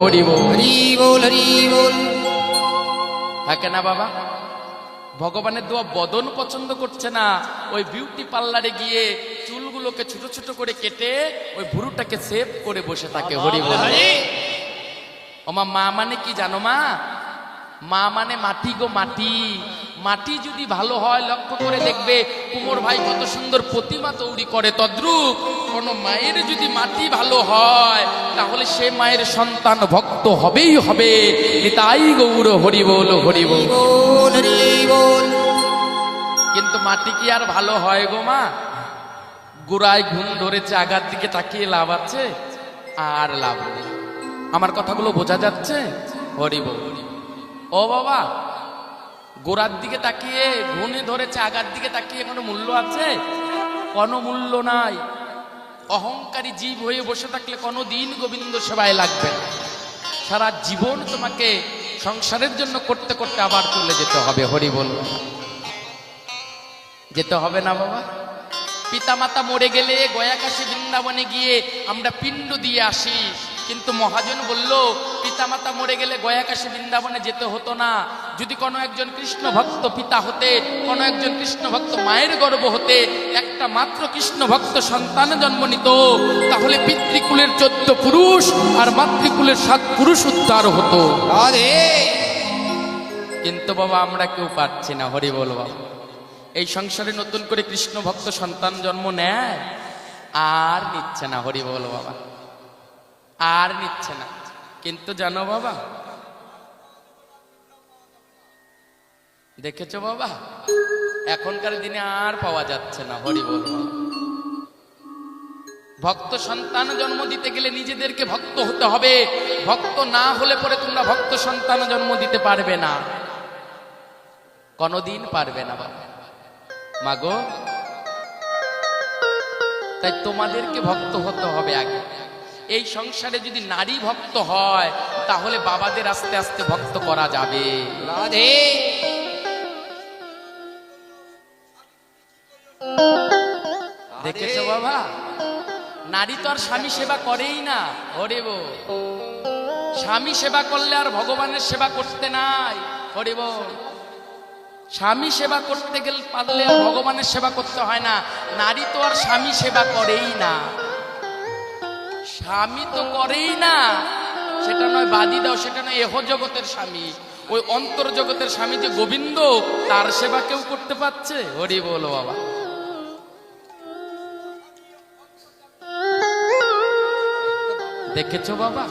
হরি বল হরি বল হরি বল। থাকে না বাবা, ভগবানের দোয়া বদন পছন্দ করছে না, ওই বিউটি পার্লারে গিয়ে চুলগুলোকে ছোট ছোট করে কেটে ওই ভুরুটাকে সেভ করে বসে থাকে। হরি বল। ওমা মা মানে কি জানো মা? মা মানে মাটি গো, মাটি। মাটি যদি ভালো হয়, লক্ষ্য করে দেখবে কুমোর ভাই কত সুন্দর প্রতিমা তৈরি করে, তদ্রূপ কোন মায়ের যদি মাটি ভালো হয় তাহলে সে মায়ের সন্তান ভক্ত হবেই হবে। নিতাই গৌর হরি বল হরি বল। বল হরি বল। কিন্তু মাটি কি আর ভালো হয় গো মা? গোড়ায় ঘুম ধরেছে, আগার দিকে তাকিয়ে লাভ আছে? আর লাভ নেই। আমার কথাগুলো বোঝা যাচ্ছে? হরি বল। ও বাবা, গোড়ার দিকে তাকিয়ে ঘুনে ধরেছে, আগার দিকে তাকিয়ে কোনো মূল্য আছে? কোনো মূল্য নাই। অহংকারী জীব হয়ে বসে থাকলে কোনো দিন গোবিন্দ সেবায় লাগবে না। সারা জীবন তোমাকে সংসারের জন্য করতে করতে আবার চলে যেতে হবে। হরি বল। যেতে হবে না বাবা? পিতামাতা মরে গেলে গয়াকাশী বৃন্দাবনে গিয়ে আমরা পিণ্ড দিয়ে আসি, কিন্তু মহাজন বলল পিতামাতা মরে গেলে গয়াকাশী বৃন্দাবনে যেতে হতো না। যদি কোনো একজন কৃষ্ণ ভক্ত পিতা হতে, কোনো একজন কৃষ্ণ ভক্ত মায়ের গর্ভ হতে একটা মাত্র কৃষ্ণ ভক্ত সন্তান জন্ম নিত, তাহলে পিতৃকুলের 14 পুরুষ আর মাতৃকুলের 7 পুরুষ উদ্ধার হতো। রাধে। কিন্তু বাবা আমরা কেউ পারছি না। হরি বল বাবা। এই সংসারে নতুন করে কৃষ্ণ ভক্ত সন্তান জন্ম নেয় আর নিচ্ছে না। হরি বল বাবা, আর নিচ্ছে না। কিন্তু জানো বাবা, দেখেছো বাবা, এখনকার দিনে আর পাওয়া যাচ্ছে না। হরি বল বাবা। ভক্ত সন্তান জন্ম দিতে গেলে নিজেদেরকে ভক্ত হতে হবে। ভক্ত না হলে পরে তোমরা ভক্ত সন্তান জন্ম দিতে পারবে না, কোনদিন পারবে না বাবা। মাগো, তাই তোমাদেরকে ভক্ত হতে হবে আগে। এই সংসারে যদি নারী ভক্ত হয় তাহলে বাবাদের আস্তে আস্তে ভক্ত করা যাবে। রাধে। দেখেছো বাবা, নারী তো আর স্বামী সেবা করেই না। হরি বল। স্বামী সেবা করলে আর ভগবানের সেবা করতে নাই। হরি বল। স্বামী সেবা করতে গেলে পারলে আর ভগবানের সেবা করতে হয় না। নারী তো আর স্বামী সেবা করেই না। স্বামী তো করেই না, সেটা নয় বাদি দাও, সেটা নয় এহ জগতের স্বামী, ওই অন্তর জগতের স্বামী যে গোবিন্দ, তার সেবা কেউ করতে পারছে? হরি বল বাবা। দেখেছো বাবা,